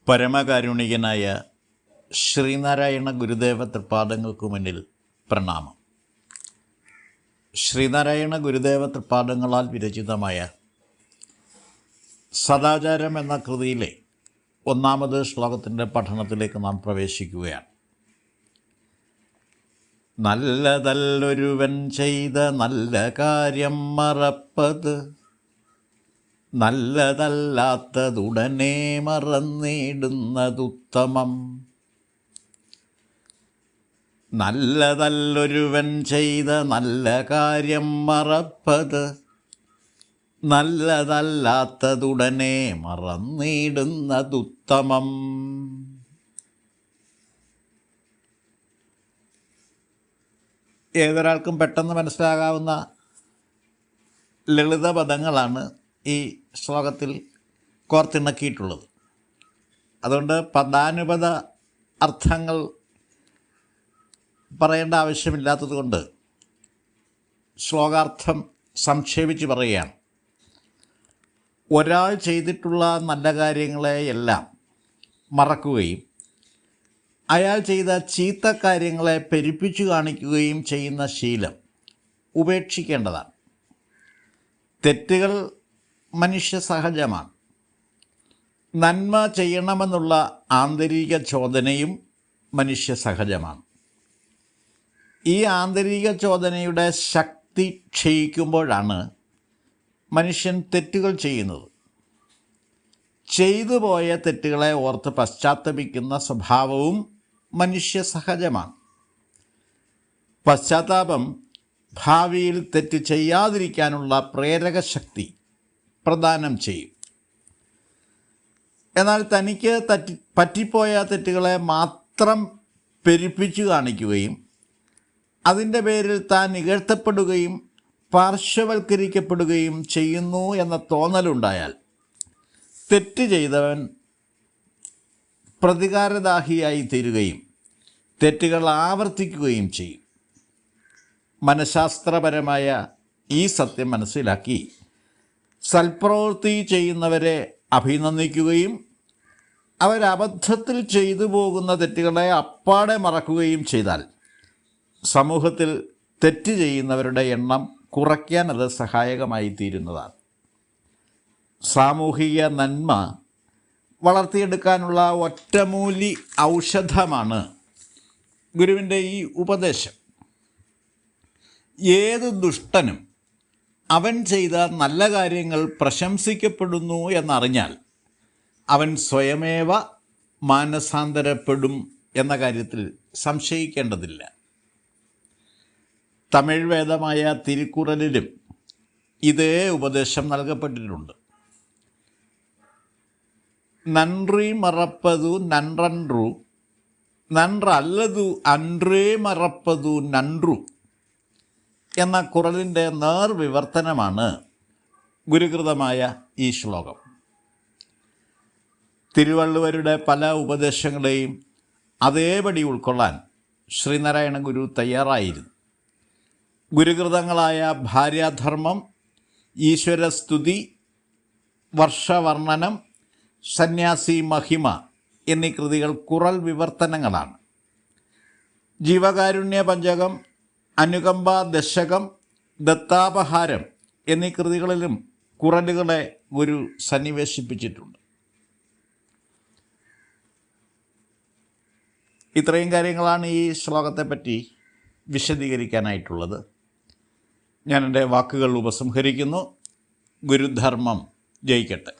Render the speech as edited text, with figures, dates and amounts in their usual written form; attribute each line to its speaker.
Speaker 1: പരമകാരുണികനായ ശ്രീനാരായണ ഗുരുദേവ തൃപ്പാദങ്ങൾക്കു മുന്നിൽ പ്രണാമം. ശ്രീനാരായണ ഗുരുദേവ തൃപ്പാദങ്ങളാൽ വിരചിതമായ സദാചാരം എന്ന കൃതിയിലെ ഒന്നാമത് ശ്ലോകത്തിൻ്റെ പഠനത്തിലേക്ക് നാം പ്രവേശിക്കുകയാണ്. നല്ലതല്ലൊരുവൻ ചെയ്ത നല്ല കാര്യം മറപ്പത്, നല്ലതല്ലാത്തതുടനെ മറന്നിടുന്നതുത്തമം. നല്ലതല്ലൊരുവൻ ചെയ്ത നല്ല കാര്യം മറപ്പത്, നല്ലതല്ലാത്തതുടനെ മറന്നിടുന്നതുത്തമം. ഏതൊരാൾക്കും പെട്ടെന്ന് മനസ്സിലാകാവുന്ന ലളിത പദങ്ങളാണ് ഈ ശ്ലോകത്തിൽ കോർത്തിണക്കിയിട്ടുള്ളത്. അതുകൊണ്ട് പദാനുപദ അർത്ഥങ്ങൾ പറയേണ്ട ആവശ്യമില്ലാത്തത് കൊണ്ട് ശ്ലോകാർത്ഥം സംക്ഷേപിച്ച് പറയുകയാണ്. ഒരാൾ ചെയ്തിട്ടുള്ള നല്ല കാര്യങ്ങളെയെല്ലാം മറക്കുകയും അയാൾ ചെയ്ത ചീത്ത കാര്യങ്ങളെ പെരുപ്പിച്ചു കാണിക്കുകയും ചെയ്യുന്ന ശീലം ഉപേക്ഷിക്കേണ്ടതാണ്. തെറ്റുകൾ മനുഷ്യ സഹജമാണ്. നന്മ ചെയ്യണമെന്നുള്ള ആന്തരിക ചോദനയും മനുഷ്യ സഹജമാണ്. ഈ ആന്തരിക ചോദനയുടെ ശക്തി ക്ഷയിക്കുമ്പോഴാണ് മനുഷ്യൻ തെറ്റുകൾ ചെയ്യുന്നത്. ചെയ്തു പോയ തെറ്റുകളെ ഓർത്ത് പശ്ചാത്തപിക്കുന്ന സ്വഭാവവും മനുഷ്യ സഹജമാണ്. പശ്ചാത്താപം ഭാവിയിൽ തെറ്റ് ചെയ്യാതിരിക്കാനുള്ള പ്രേരക ശക്തി പ്രദാനം ചെയ്യും. എന്നാൽ തനിക്ക് പറ്റിപ്പോയ തെറ്റുകളെ മാത്രം പെരുപ്പിച്ചു കാണിക്കുകയും അതിൻ്റെ പേരിൽ താൻ ഇകഴ്ത്തപ്പെടുകയും പാർശ്വവൽക്കരിക്കപ്പെടുകയും ചെയ്യുന്നു എന്ന തോന്നലുണ്ടായാൽ തെറ്റ് ചെയ്തവൻ പ്രതികാരദാഹിയായി തീരുകയും തെറ്റുകൾ ആവർത്തിക്കുകയും ചെയ്യും. മനഃശാസ്ത്രപരമായ ഈ സത്യം മനസ്സിലാക്കി സൽപ്രവൃത്തി ചെയ്യുന്നവരെ അഭിനന്ദിക്കുകയും അവരബദ്ധത്തിൽ ചെയ്തു പോകുന്ന തെറ്റുകളെ അപ്പാടെ മറക്കുകയും ചെയ്താൽ സമൂഹത്തിൽ തെറ്റ് ചെയ്യുന്നവരുടെ എണ്ണം കുറയ്ക്കാൻ അത് സഹായകമായി തീരുന്നതാണ്. സാമൂഹിക നന്മ വളർത്തിയെടുക്കാനുള്ള ഒറ്റമൂലി ഔഷധമാണ് ഗുരുവിൻ്റെ ഈ ഉപദേശം. ഏത് ദുഷ്ടനും അവൻ ചെയ്ത നല്ല കാര്യങ്ങൾ പ്രശംസിക്കപ്പെടുന്നു എന്നറിഞ്ഞാൽ അവൻ സ്വയമേവ മാനസാന്തരപ്പെടും എന്ന കാര്യത്തിൽ സംശയിക്കേണ്ടതില്ല. തമിഴ് വേദമായ തിരുക്കുറലിലും ഇതേ ഉപദേശം നൽകപ്പെട്ടിട്ടുണ്ട്. നன்றി മറപ്പതു നன்றു, നன்றല്ലതു അன்றേ മറപ്പതു നன்றു എന്ന കുറലിൻ്റെ നേർവിവർത്തനമാണ് ഗുരുകൃതമായ ഈ ശ്ലോകം. തിരുവള്ളുവരുടെ പല ഉപദേശങ്ങളെയും അതേപടി ഉൾക്കൊള്ളാൻ ശ്രീനാരായണ ഗുരു തയ്യാറായിരുന്നു. ഗുരുകൃതങ്ങളായ ഭാര്യാധർമ്മം, ഈശ്വരസ്തുതി, വർഷവർണ്ണനം, സന്യാസി മഹിമ എന്നീ കൃതികൾ കുറൽ വിവർത്തനങ്ങളാണ്. ജീവകാരുണ്യ പഞ്ചകം, അനുകമ്പ ദശകം, ദത്താപഹാരം എന്നീ കൃതികളിലും കുറലുകളെ ഗുരു സന്നിവേശിപ്പിച്ചിട്ടുണ്ട്. ഇത്രയും കാര്യങ്ങളാണ് ഈ ശ്ലോകത്തെപ്പറ്റി വിശദീകരിക്കാനായിട്ടുള്ളത്. ഞാൻ എൻ്റെ വാക്കുകൾ ഉപസംഹരിക്കുന്നു. ഗുരുധർമ്മം ജയിക്കട്ടെ.